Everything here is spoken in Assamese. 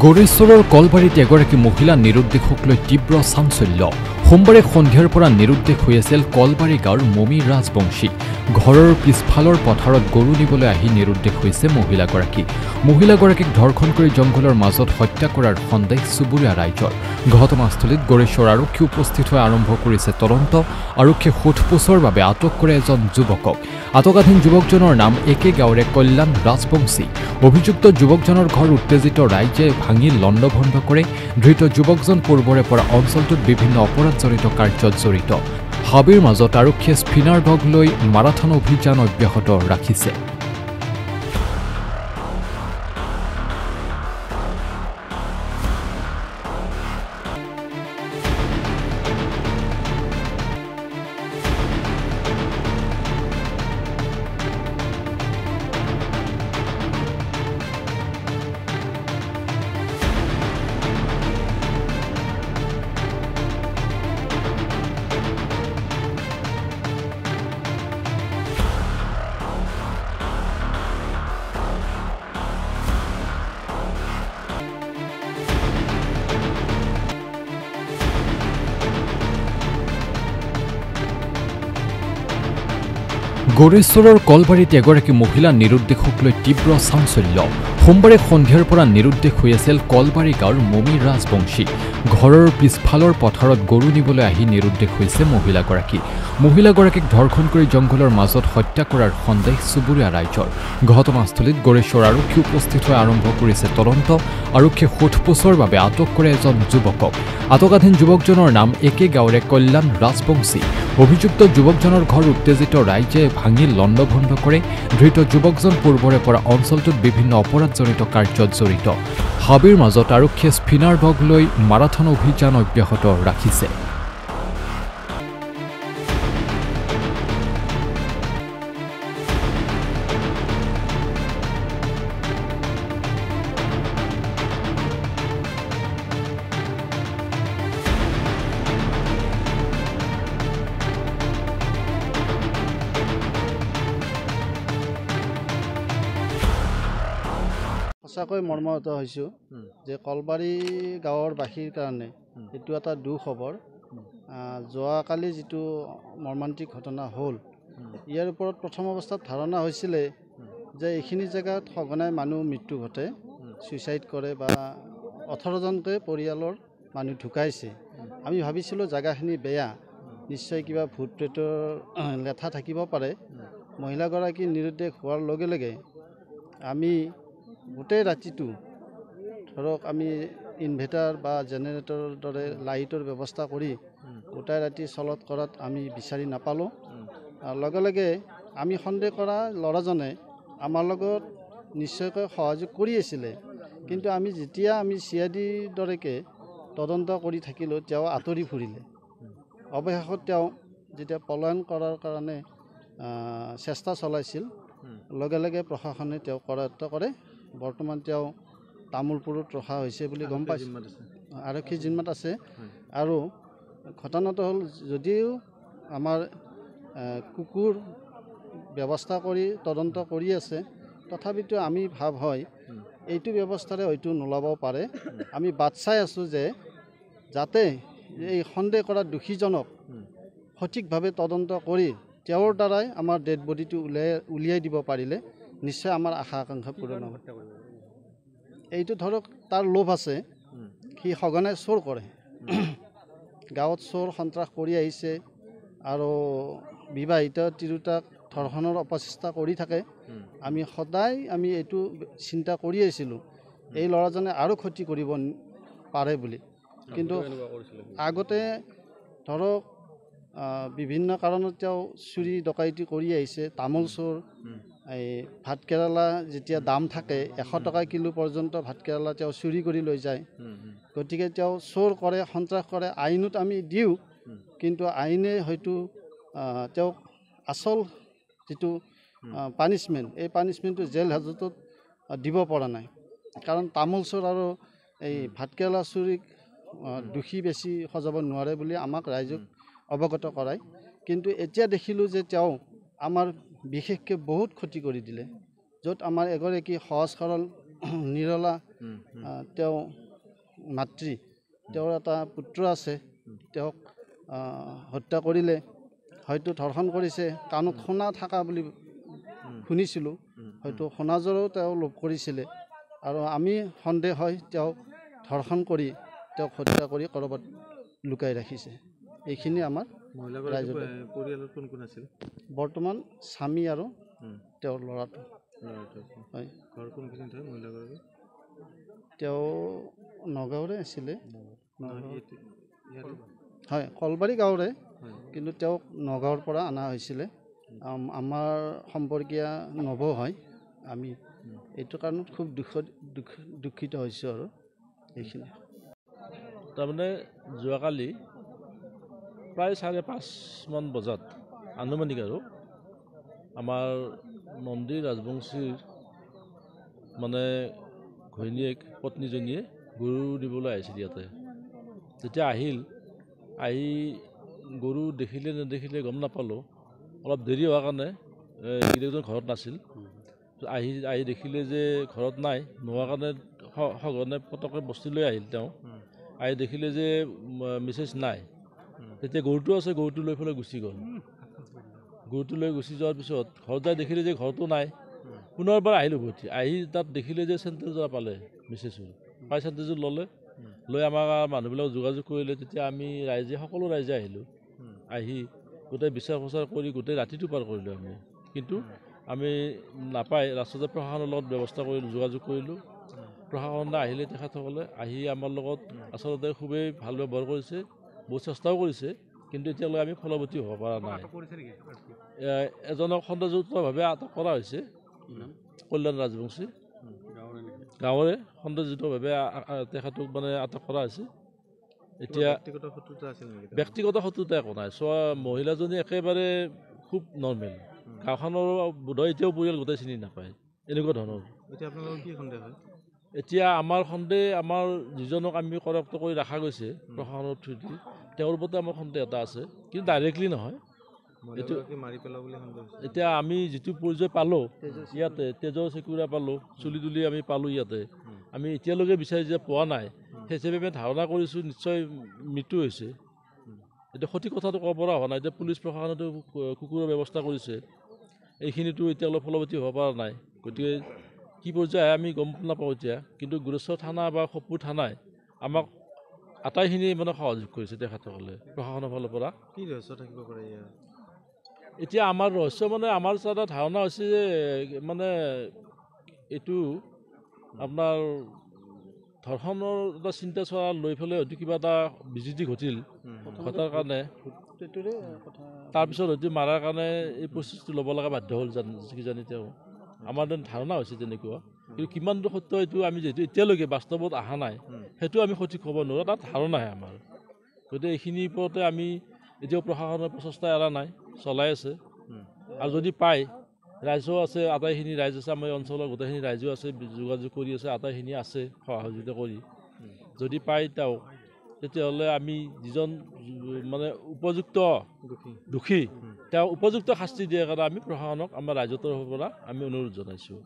গড়েশ্বৰৰ কলবাৰীত এগৰাকী মহিলা নিৰুদ্দেশক লৈ তীব্ৰ চাঞ্চল্য। সোমবাৰে সন্ধিয়াৰ পৰা নিৰুদ্দেশ হৈ আছিল কলবাৰী গাঁৱৰ মমী ৰাজবংশী। ঘৰৰ পিছফালৰ পথাৰত গৰু নিবলৈ আহি নিৰুদ্দেশ হৈছে মহিলাগৰাকী। মহিলাগৰাকীক ধৰ্ষণ কৰি জংঘলৰ মাজত হত্যা কৰাৰ সন্দেহ চুবুৰীয়া ৰাইজৰ। ঘটনাস্থলীত গড়েশ্বৰ আৰক্ষী উপস্থিত হৈ আৰম্ভ কৰিছে তদন্ত। আৰক্ষীয়ে সোধপোছৰ বাবে আটক কৰে এজন যুৱকক। আটকাধীন যুৱকজনৰ নাম একে গাঁৱৰে কল্যাণ ৰাজবংশী। অভিযুক্ত যুৱকজনৰ ঘৰ উত্তেজিত ৰাইজে ভাঙি লণ্ডভণ্ড কৰে। ধৃত যুৱকজন পূৰ্বৰে পৰা অঞ্চলটোত বিভিন্ন অপৰাধজনিত কাৰ্যত জড়িত। হাবিৰ মাজত আৰক্ষীয়ে স্পিনাৰ ডগ লৈ মাৰাথন অভিযান অব্যাহত ৰাখিছে। গড়েশ্বৰৰ কলবাৰীত এগৰাকী মহিলা নিৰুদ্দেশক লৈ তীব্ৰ চাঞ্চল্য। সোমবাৰে সন্ধিয়াৰ পৰা নিৰুদ্দেশ হৈ আছিল কলবাৰী গাঁৱৰ মমী ৰাজবংশী। ঘৰৰ পিছফালৰ পথাৰত গৰু নিবলৈ আহি নিৰুদ্দেশ হৈছে মহিলাগৰাকী। মহিলাগৰাকীক ধৰ্ষণ কৰি জংঘলৰ মাজত হত্যা কৰাৰ সন্দেহ চুবুৰীয়া ৰাইজৰ। ঘটনাস্থলীত গড়েশ্বৰ আৰক্ষী উপস্থিত হৈ আৰম্ভ কৰিছে তদন্ত। আৰক্ষীয়ে সোধপোছৰ বাবে আটক কৰে এজন যুৱকক। আটকাধীন যুৱকজনৰ নাম একে গাঁৱৰে কল্যাণ ৰাজবংশী। অভিযুক্ত যুৱকজনৰ ঘৰ উত্তেজিত ৰাইজে ভাঙি লণ্ডভণ্ড কৰে। ধৃত যুৱকজন পূৰ্বৰে পৰা অঞ্চলটোত বিভিন্ন অপৰাধজনিত কাৰ্যত জড়িত। হাবিৰ মাজত আৰক্ষীয়ে স্পিনাৰ ডগ লৈ মাৰাথন অভিযান অব্যাহত ৰাখিছে। সঁচাকৈ মৰ্মাহত হৈছোঁ যে কলবাৰী গাঁৱৰ বাসীৰ কাৰণে এইটো এটা দুখ খবৰ। যোৱাকালি যিটো মৰ্মান্তিক ঘটনা হ'ল, ইয়াৰ ওপৰত প্ৰথম অৱস্থাত ধাৰণা হৈছিলে যে এইখিনি জেগাত সঘনাই মানুহ মৃত্যু ঘটে, ছুইচাইড কৰে বা 18জনকৈ পৰিয়ালৰ মানুহ ঢুকাইছে। আমি ভাবিছিলোঁ জেগাখিনি বেয়া, নিশ্চয় কিবা ভূত প্ৰেতৰ লেঠা থাকিব পাৰে। মহিলাগৰাকী নিৰুদ্দেশ হোৱাৰ লগে লগে আমি গোটেই ৰাতিটো ধৰক আমি ইনভাৰ্টাৰ বা জেনেৰেটৰৰ দৰে লাইটৰ ব্যৱস্থা কৰি গোটেই ৰাতি চলত কৰাত আমি বিচাৰি নাপালোঁ। লগে লগে আমি সন্দেহ কৰা ল'ৰাজনে আমাৰ লগত নিশ্চয়কৈ সহযোগ কৰি আছিলে, কিন্তু আমি যেতিয়া চিআইডিৰ দৰেকৈ তদন্ত কৰি থাকিলোঁ, তেওঁ আঁতৰি ফুৰিলে। অৱশেষত তেওঁ যেতিয়া পলায়ন কৰাৰ কাৰণে চেষ্টা চলাইছিল, লগে লগে প্ৰশাসনে তেওঁক কৰায়ত্ব কৰে। বৰ্তমান তেওঁ তামোলপুৰত ৰখা হৈছে বুলি গম পাইছোঁ। আৰক্ষী জিম্মাত আছে। আৰু ঘটনাটো হ'ল, যদিও আমাৰ কুকুৰ ব্যৱস্থা কৰি তদন্ত কৰি আছে, তথাপিতো আমি ভাব হয় এইটো ব্যৱস্থাৰে হয়তো নোলাব পাৰে। আমি বাট চাই আছোঁ যে যাতে এই সন্দেহ কৰা দোষীজনক সঠিকভাৱে তদন্ত কৰি তেওঁৰ দ্বাৰাই আমাৰ ডেড বডিটো উলিয়াই দিব পাৰিলে নিশ্চয় আমাৰ আশা আকাংক্ষা পূৰণ হ'ব। এইটো ধৰক তাৰ লোভ আছে, সি সঘনাই চোৰ কৰে, গাঁৱত চোৰ সন্ত্ৰাস কৰি আহিছে আৰু বিবাহিত তিৰোতাক ধৰ্ষণৰ অপচেষ্টা কৰি থাকে। আমি সদায় এইটো চিন্তা কৰি আহিছিলোঁ এই ল'ৰাজনে আৰু ক্ষতি কৰিব পাৰে বুলি। কিন্তু আগতে ধৰক বিভিন্ন কাৰণত তেওঁ চুৰি ডকাইতি কৰি আহিছে। তামোল চোৰ, এই ভাতকেৰেলা যেতিয়া দাম থাকে 100 টকা কিলো পৰ্যন্ত ভাতকেৰেলা তেওঁ চুৰি কৰি লৈ যায়। গতিকে তেওঁ চোৰ কৰে, সন্ত্ৰাস কৰে। আইনত আমি দিওঁ, কিন্তু আইনে হয়তো তেওঁক আচল যিটো পানিছমেণ্ট, এই পানিছমেণ্টটো জেল হাজতত দিব পৰা নাই। কাৰণ তামোল চোৰ আৰু এই ভাতকেৰেলা চুৰিক দোষী বেছি সজাব নোৱাৰে বুলি আমাক ৰাইজক অৱগত কৰায়। কিন্তু এতিয়া দেখিলোঁ যে তেওঁ আমাৰ বিশেষকৈ বহুত ক্ষতি কৰি দিলে। য'ত আমাৰ এগৰাকী সহজ সৰল নিৰলা তেওঁ মাতৃ তেওঁৰ এটা পুত্ৰ আছে তেওঁক হত্যা কৰিলে হয়তো ধৰ্ষণ কৰিছে কাণত সোণা থকা বুলি শুনিছিলোঁ হয়তো সোণাযোৰো তেওঁ লোভ কৰিছিলে আৰু আমি সন্দেহ হয় তেওঁক ধৰ্ষণ কৰি তেওঁক হত্যা কৰি ক'ৰবাত লুকাই ৰাখিছে এইখিনি আমাৰ পৰিয়ালৰ কোন কোন আছিল বৰ্তমান স্বামী আৰু তেওঁৰ ল'ৰাটো হয় ঘৰ কোনখিনিত হয় মহিলাগৰাকী তেওঁ নগাঁৱৰে আছিলে হয় কলবাৰী গাঁৱৰে কিন্তু তেওঁক নগাঁৱৰ পৰা অনা হৈছিলে আমাৰ সম্পৰ্কীয় নব হয় আমি এইটো কাৰণত খুব দুখিত হৈছোঁ আৰু এইখিনি তাৰমানে যোৱাকালি প্ৰায় 5:30 বজাত আনুমানিক আৰু আমাৰ নন্দী ৰাজবংশীৰ মানে ঘৈণীয়েক পত্নীজনীয়ে গৰু দিবলৈ আহিছিল ইয়াতে যেতিয়া আহি গৰু দেখিলে নেদেখিলে গম নাপালোঁ অলপ দেৰি হোৱাৰ কাৰণে গিৰিয়েকজন ঘৰত নাছিল আহি দেখিলে যে ঘৰত নাই নোহোৱাৰ কাৰণে সঘনে পটককৈ বস্তু লৈ আহিল তেওঁ আহি দেখিলে যে মিছেছ নাই তেতিয়া গৰুটো আছে গৰুটো লৈ পেলাই গুচি গ'ল গৰুটো লৈ গুচি যোৱাৰ পিছত ঘৰত যাই দেখিলে যে ঘৰটো নাই পুনৰবাৰ আহিলোঁ উভতি আহি তাত দেখিলে যে চেণ্টেলযোৰা পালে মিছেছৰ পাই চেণ্টেলযোৰ ল'লে লৈ আমাৰ মানুহবিলাক যোগাযোগ কৰিলে তেতিয়া আমি সকলো ৰাইজে আহিলোঁ আহি গোটেই বিচাৰ খোচাৰ কৰি গোটেই ৰাতিটো পাৰ কৰিলোঁ আমি কিন্তু আমি নাপাই ৰাষ্ট্ৰীয় প্ৰশাসনৰ লগত ব্যৱস্থা কৰিলোঁ যোগাযোগ কৰিলোঁ প্ৰশাসনে আহিলে তেখেতসকলে আহি আমাৰ লগত আচলতে খুবেই ভাল ব্যৱহাৰ কৰিছে বহুত চেষ্টাও কৰিছে কিন্তু এতিয়ালৈ আমি ফলৱতী হ'ব পৰা নাই এজনক সন্দেহযুক্তভাৱে আটক কৰা হৈছে কল্যাণ ৰাজবংশী গাঁৱৰে সন্দেহযুক্তভাৱে তেখেতক মানে আটক কৰা হৈছে এতিয়া ব্যক্তিগত শত্ৰুতা একো নাই চোৱা মহিলাজনী একেবাৰে খুব নৰ্মেল গাঁওখনৰ বোধহয় এতিয়াও পৰিয়াল গোটেই চিনি নাপায় এনেকুৱা ধৰণৰ এতিয়া আপোনালোকৰ কি সন্দেহ হয় এতিয়া আমাৰ সন্দেহ আমাৰ যিজনক আমি কৰায়ত্ব কৰি ৰখা গৈছে প্ৰশাসনৰ থ্ৰুদি তেওঁৰ ওপৰতে আমাৰ সন্দেহ এটা আছে কিন্তু ডাইৰেক্টলি নহয় এইটো মাৰি পেলাব বুলি সন্দেহ এতিয়া আমি যিটো পৰ্যায় পালোঁ ইয়াতে তেজৰ চেকুৰা পালোঁ চুলি তুলি আমি পালোঁ ইয়াতে আমি এতিয়ালৈকে বিচাৰি যে পোৱা নাই সেই হিচাপে আমি ধাৰণা কৰিছোঁ নিশ্চয় মৃত্যু হৈছে এতিয়া সঠিক কথাটো ক'ব পৰা হোৱা নাই এতিয়া পুলিচ প্ৰশাসনেতো কুকুৰৰ ব্যৱস্থা কৰিছে এইখিনিতো এতিয়ালৈ ফলৱতী হ'ব পৰা নাই গতিকে কি পৰ্যায়ে আমি গম নাপাওঁ এতিয়া কিন্তু গুৰেশ্বৰ থানা বা সপুৰ থানাই আমাক আটাইখিনি মানে সহযোগ কৰিছে তেখেতসকলে প্ৰশাসনৰ ফালৰ পৰা কি ৰহস্য থাকিব পাৰে ইয়াৰ এতিয়া আমাৰ ৰহস্য মানে আমাৰ এটা ধাৰণা হৈছে যে মানে এইটো আপোনাৰ ধৰ্ষণৰ এটা চিন্তা চৰা লৈ পেলাই হয়তো কিবা এটা বিজুতি ঘটাৰ কাৰণে তাৰপিছত হয়তো মাৰাৰ কাৰণে এই প্ৰচেছটো ল'ব লগা বাধ্য হ'ল কিজানি তেওঁ আমাৰ ধাৰণা হৈছে তেনেকুৱা কিন্তু কিমান দূৰ সত্য এইটো আমি যিহেতু এতিয়ালৈকে বাস্তৱত অহা নাই সেইটো আমি সঠিক ক'ব নোৱাৰোঁ তাত ধাৰণাহে আমাৰ গতিকে এইখিনিৰ ওপৰতে আমি এতিয়াও প্ৰশাসনৰ প্ৰচেষ্টা এৰা নাই চলাই আছে আৰু যদি পায় ৰাইজো আছে আটাইখিনি ৰাইজ আছে আমাৰ অঞ্চলৰ গোটেইখিনি ৰাইজো আছে যোগাযোগ কৰি আছে আটাইখিনি আছে সহযোগিতা কৰি যদি পায় তেওঁ তেতিয়াহ'লে আমি যিজন মানে উপযুক্ত দোষী তেওঁ উপযুক্ত শাস্তি দিয়াৰ কাৰণে আমি প্ৰশাসনক আমাৰ ৰাইজৰ তৰফৰ পৰা আমি অনুৰোধ জনাইছোঁ।